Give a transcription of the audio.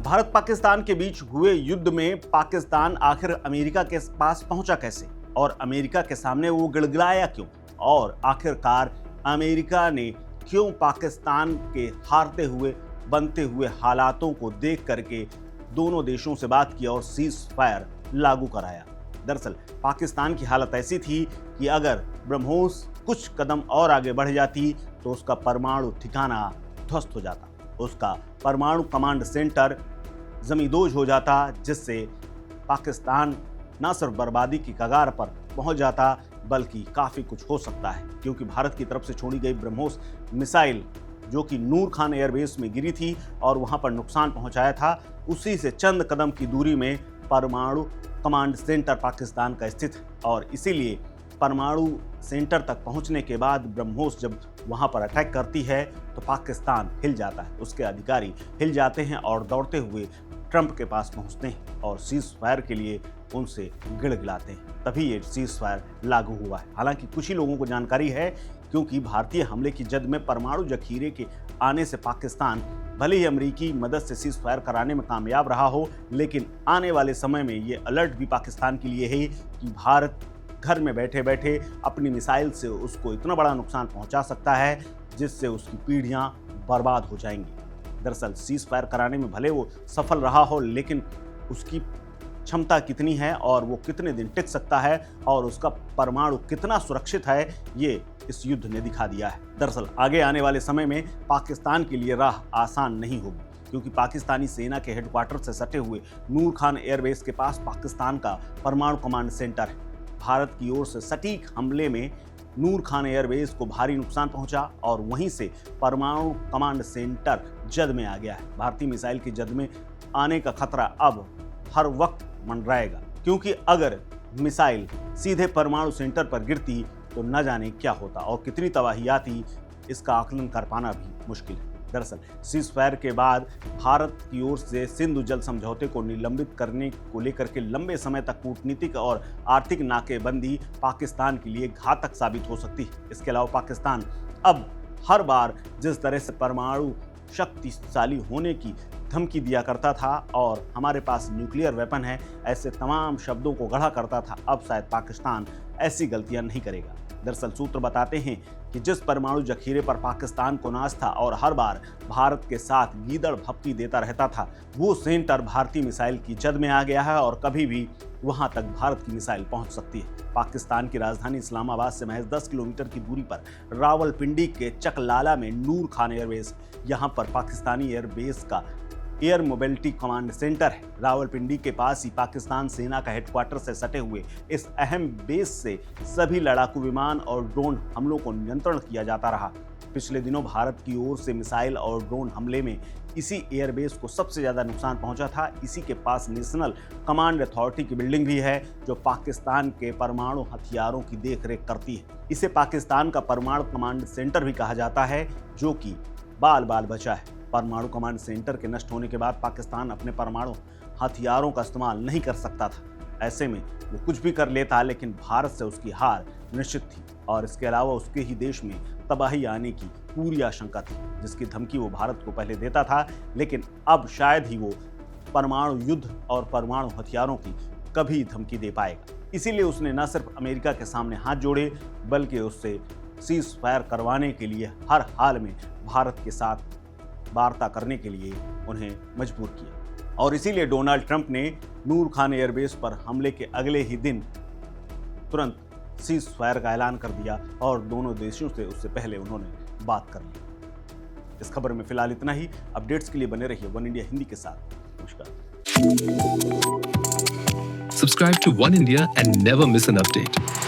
भारत पाकिस्तान के बीच हुए युद्ध में पाकिस्तान आखिर अमेरिका के पास पहुंचा कैसे और अमेरिका के सामने वो गिड़गिड़ाया क्यों, और आखिरकार अमेरिका ने क्यों पाकिस्तान के हारते हुए बनते हुए हालातों को देख करके दोनों देशों से बात की और सीज फायर लागू कराया। दरअसल पाकिस्तान की हालत ऐसी थी कि अगर ब्रह्मोस कुछ कदम और आगे बढ़ जाती तो उसका परमाणु ठिकाना ध्वस्त हो जाता, उसका परमाणु कमांड सेंटर जमींदोज हो जाता, जिससे पाकिस्तान न सिर्फ बर्बादी की कगार पर पहुंच जाता बल्कि काफ़ी कुछ हो सकता है, क्योंकि भारत की तरफ से छोड़ी गई ब्रह्मोस मिसाइल जो कि नूर खान एयरबेस में गिरी थी और वहां पर नुकसान पहुंचाया था, उसी से चंद कदम की दूरी में परमाणु कमांड सेंटर पाकिस्तान का स्थित है। और इसीलिए परमाणु सेंटर तक पहुंचने के बाद ब्रह्मोस जब वहां पर अटैक करती है तो पाकिस्तान हिल जाता है, उसके अधिकारी हिल जाते हैं और दौड़ते हुए ट्रंप के पास पहुंचते हैं और सीज फायर के लिए उनसे गिड़गिड़ाते हैं। तभी ये सीज फायर लागू हुआ है। हालांकि कुछ ही लोगों को जानकारी है, क्योंकि भारतीय हमले की जद में परमाणु जखीरे के आने से पाकिस्तान भले ही अमेरिकी मदद से सीज फायर कराने में कामयाब रहा हो, लेकिन आने वाले समय में ये अलर्ट भी पाकिस्तान के लिए है कि भारत घर में बैठे बैठे अपनी मिसाइल से उसको इतना बड़ा नुकसान पहुंचा सकता है जिससे उसकी पीढ़ियां बर्बाद हो जाएंगी। दरअसल सीज फायर कराने में भले वो सफल रहा हो, लेकिन उसकी क्षमता कितनी है और वो कितने दिन टिक सकता है और उसका परमाणु कितना सुरक्षित है, ये इस युद्ध ने दिखा दिया है। दरअसल आगे आने वाले समय में पाकिस्तान के लिए राह आसान नहीं होगी, क्योंकि पाकिस्तानी सेना के हेडक्वार्टर से सटे हुए नूर खान एयरबेस के पास पाकिस्तान का परमाणु कमांड सेंटर है। भारत की ओर से सटीक हमले में नूर खान एयरबेस को भारी नुकसान पहुंचा और वहीं से परमाणु कमांड सेंटर जद में आ गया है। भारतीय मिसाइल की जद में आने का खतरा अब हर वक्त मंडराएगा, क्योंकि अगर मिसाइल सीधे परमाणु सेंटर पर गिरती तो न जाने क्या होता और कितनी तबाही आती, इसका आकलन कर पाना भी मुश्किल है। दरअसल सीज फायर के बाद भारत की ओर से सिंधु जल समझौते को निलंबित करने को लेकर के लंबे समय तक कूटनीतिक और आर्थिक नाकेबंदी पाकिस्तान के लिए घातक साबित हो सकती है। इसके अलावा पाकिस्तान अब हर बार जिस तरह से परमाणु शक्तिशाली होने की धमकी दिया करता था और हमारे पास न्यूक्लियर वेपन है, ऐसे तमाम शब्दों को गढ़ा करता था, अब शायद पाकिस्तान ऐसी गलतियां नहीं करेगा। दरअसल सूत्र बताते हैं कि जिस परमाणु जखीरे पर पाकिस्तान को नाज था और हर बार भारत के साथ गीदड़ भपकी देता रहता था, वो सेंटर भारतीय मिसाइल की जद में आ गया है और कभी भी वहां तक भारत की मिसाइल पहुंच सकती है। पाकिस्तान की राजधानी इस्लामाबाद से महज 10 किलोमीटर की दूरी पर रावलपिंडी के चकलाला में नूर खान एयरबेस, यहाँ पर पाकिस्तानी एयरबेस का एयर मोबिलिटी कमांड सेंटर है। रावलपिंडी के पास ही पाकिस्तान सेना का हेडक्वार्टर से सटे हुए इस अहम बेस से सभी लड़ाकू विमान और ड्रोन हमलों को नियंत्रण किया जाता रहा। पिछले दिनों भारत की ओर से मिसाइल और ड्रोन हमले में इसी एयरबेस को सबसे ज़्यादा नुकसान पहुंचा था। इसी के पास नेशनल कमांड अथॉरिटी की बिल्डिंग भी है जो पाकिस्तान के परमाणु हथियारों की देखरेख करती है। इसे पाकिस्तान का परमाणु कमांड सेंटर भी कहा जाता है, जो कि बाल बाल बचा है। परमाणु कमांड सेंटर के नष्ट होने के बाद पाकिस्तान अपने परमाणु हथियारों का इस्तेमाल नहीं कर सकता था। ऐसे में वो कुछ भी कर लेता, लेकिन भारत से उसकी हार निश्चित थी और इसके अलावा उसके ही देश में तबाही आने की पूरी आशंका थी, जिसकी धमकी वो भारत को पहले देता था, लेकिन अब शायद ही वो परमाणु युद्ध और परमाणु हथियारों की कभी धमकी दे पाएगा। इसीलिए उसने न सिर्फ अमेरिका के सामने हाथ जोड़े, बल्कि उससे सीज फायर करवाने के लिए हर हाल में भारत के साथ वार्ता करने के लिए उन्हें मजबूर किया। और इसीलिए डोनाल्ड ट्रंप ने नूर खान एयरबेस पर हमले के अगले ही दिन तुरंत सीज फायर का ऐलान कर दिया और दोनों देशों से उससे पहले उन्होंने बात कर ली। इस खबर में फिलहाल इतना ही। अपडेट्स के लिए बने रहिए वन इंडिया हिंदी के साथ। नमस्कार। Subscribe to One India and never miss an update.